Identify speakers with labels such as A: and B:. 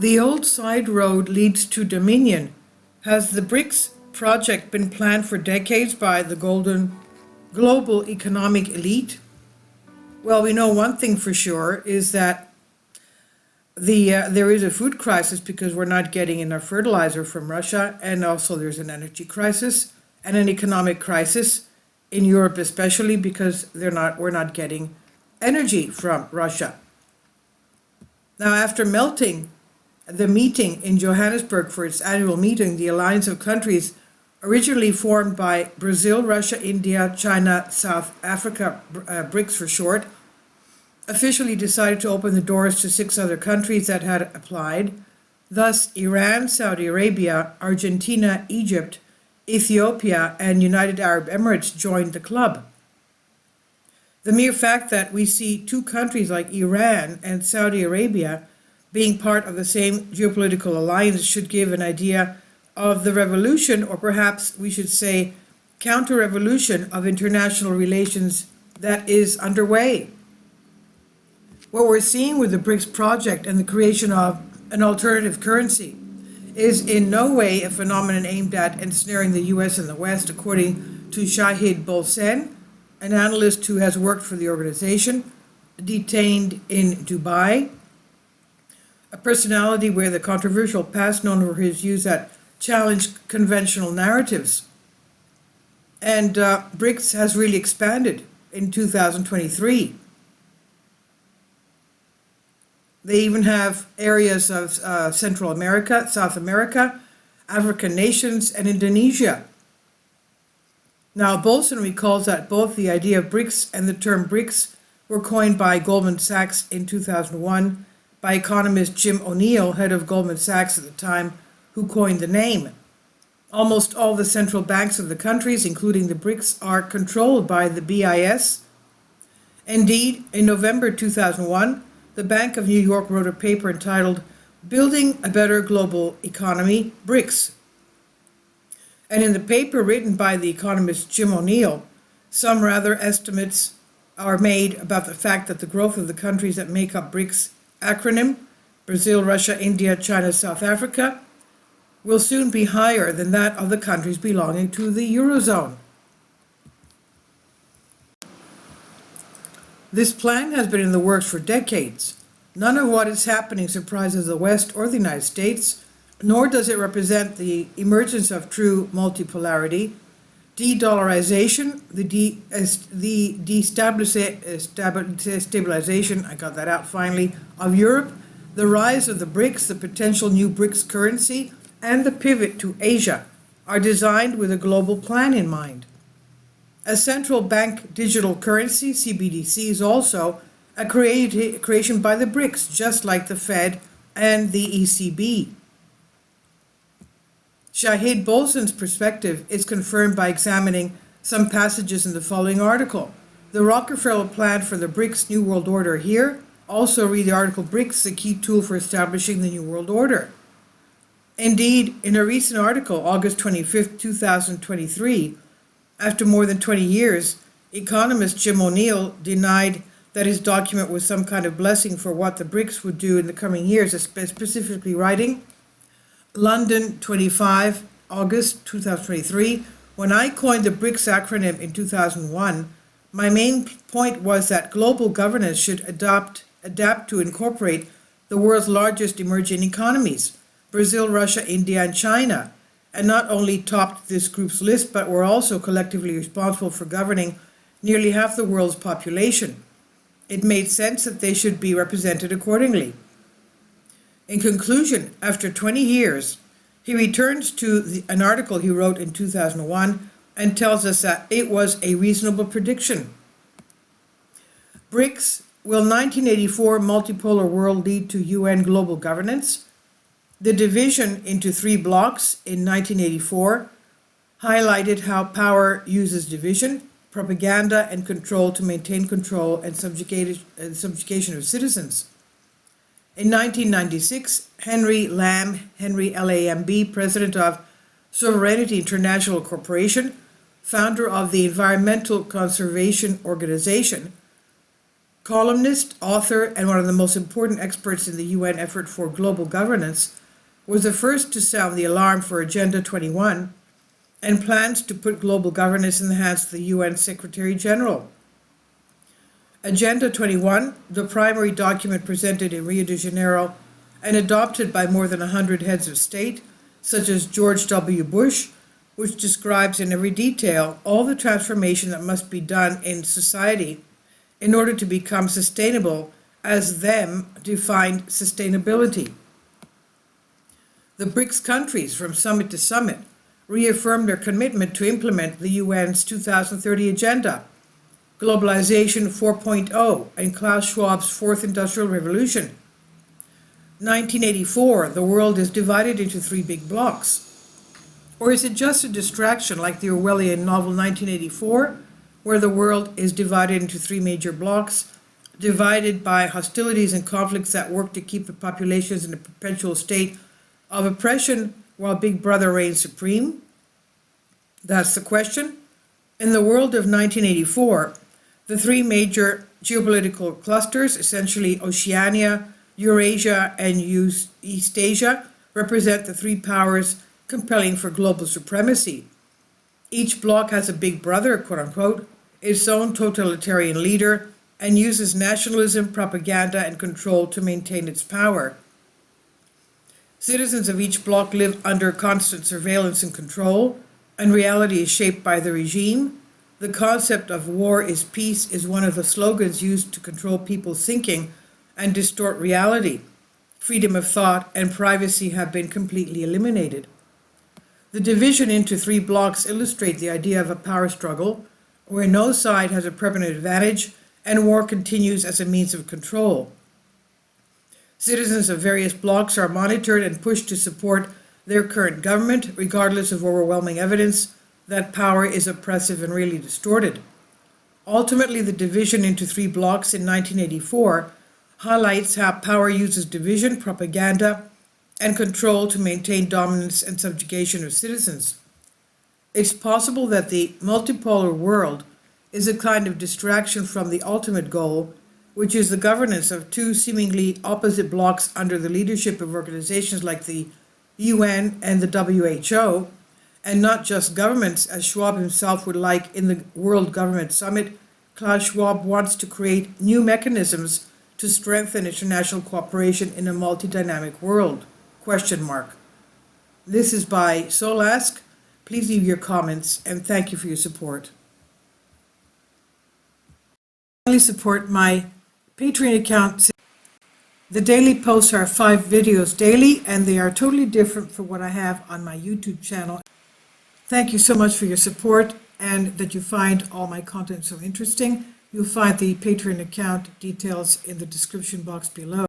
A: The old side road leads to dominion. Has the BRICS project been planned for decades by the global economic elite? Well, we know one thing for sure is that there is a food crisis because we're not getting enough fertilizer from Russia, and also there's an energy crisis and an economic crisis in Europe, especially because we're not getting energy from Russia. Now, after melting the meeting in Johannesburg for its annual meeting, the alliance of countries originally formed by Brazil, Russia, India, China, South Africa, BRICS for short, officially decided to open the doors to 6 other countries that had applied. Thus, Iran, Saudi Arabia, Argentina, Egypt, Ethiopia, and United Arab Emirates joined the club. The mere fact that we see 2 countries like Iran and Saudi Arabia being part of the same geopolitical alliance should give an idea of the revolution, or perhaps we should say counter-revolution of international relations that is underway. What we're seeing with the BRICS project and the creation of an alternative currency is in no way a phenomenon aimed at ensnaring the US and the West, according to Shahid Bolsen, an analyst who has worked for the organization, detained in Dubai, a personality with a controversial past known for his views that challenge conventional narratives. And BRICS has really expanded in 2023. They even have areas of Central America, South America, African nations, and Indonesia. Now, Bolson recalls that both the idea of BRICS and the term BRICS were coined by Goldman Sachs in 2001 by economist Jim O'Neill, head of Goldman Sachs at the time, who coined the name. Almost all the central banks of the countries, including the BRICS, are controlled by the BIS. Indeed, in November 2001, the Bank of New York wrote a paper entitled Building a Better Global Economy, BRICS. And in the paper written by the economist Jim O'Neill, some rather estimates are made about the fact that the growth of the countries that make up BRICS acronym, Brazil, Russia, India, China, South Africa, will soon be higher than that of the countries belonging to the Eurozone. This plan has been in the works for decades. None of what is happening surprises the West or the United States, nor does it represent the emergence of true multipolarity, de-dollarization, the destabilization, I got that out finally, of Europe, the rise of the BRICS, the potential new BRICS currency, and the pivot to Asia are designed with a global plan in mind. A central bank digital currency, CBDC, is also a creation by the BRICS, just like the Fed and the ECB. Shahid Bolsen's perspective is confirmed by examining some passages in the following article. The Rockefeller Plan for the BRICS New World Order here. Also read the article BRICS, the key tool for establishing the New World Order. Indeed, in a recent article, August 25, 2023, after more than 20 years, economist Jim O'Neill denied that his document was some kind of blessing for what the BRICS would do in the coming years, specifically writing, London 25, August 2023, when I coined the BRICS acronym in 2001, my main point was that global governance should adapt to incorporate the world's largest emerging economies, Brazil, Russia, India, and China, and not only topped this group's list, but were also collectively responsible for governing nearly half the world's population. It made sense that they should be represented accordingly. In conclusion, after 20 years, he returns to an article he wrote in 2001 and tells us that it was a reasonable prediction. BRICS, will 1984 multipolar world lead to UN global governance? The division into 3 blocks in 1984 highlighted how power uses division, propaganda, and control to maintain control and subjugation of citizens. In 1996, Henry Lamb, L-A-M-B, president of Sovereignty International Corporation, founder of the Environmental Conservation Organization, columnist, author, and one of the most important experts in the UN effort for global governance, was the first to sound the alarm for Agenda 21 and plans to put global governance in the hands of the UN Secretary General. Agenda 21, the primary document presented in Rio de Janeiro and adopted by more than 100 heads of state, such as George W. Bush, which describes in every detail all the transformation that must be done in society in order to become sustainable as them defined sustainability. The BRICS countries, from summit to summit, reaffirmed their commitment to implement the UN's 2030 Agenda, Globalization 4.0, and Klaus Schwab's Fourth Industrial Revolution. 1984, the world is divided into three big blocks. Or is it just a distraction like the Orwellian novel 1984, where the world is divided into three major blocks, divided by hostilities and conflicts that work to keep the populations in a perpetual state of oppression while Big Brother reigns supreme? That's the question. In the world of 1984, the three major geopolitical clusters, essentially Oceania, Eurasia, and East Asia, represent the three powers compelling for global supremacy. Each bloc has a big brother, quote-unquote, its own totalitarian leader, and uses nationalism, propaganda, and control to maintain its power. Citizens of each bloc live under constant surveillance and control, and reality is shaped by the regime. The concept of war is peace is one of the slogans used to control people's thinking and distort reality. Freedom of thought and privacy have been completely eliminated. The division into three blocks illustrate the idea of a power struggle where no side has a permanent advantage and war continues as a means of control. Citizens of various blocs are monitored and pushed to support their current government, regardless of overwhelming evidence that power is oppressive and really distorted. Ultimately, the division into three blocks in 1984 highlights how power uses division, propaganda, and control to maintain dominance and subjugation of citizens. It's possible that the multipolar world is a kind of distraction from the ultimate goal, which is the governance of two seemingly opposite blocs under the leadership of organizations like the UN and the WHO, and not just governments, as Schwab himself would like in the World Government Summit. Klaus Schwab wants to create new mechanisms to strengthen international cooperation in a multi-dynamic world. ? This is by Solask. Please leave your comments and thank you for your support. Please support my Patreon account. The daily posts are 5 videos daily and they are totally different from what I have on my YouTube channel. Thank you so much for your support and that you find all my content so interesting. You'll find the Patreon account details in the description box below.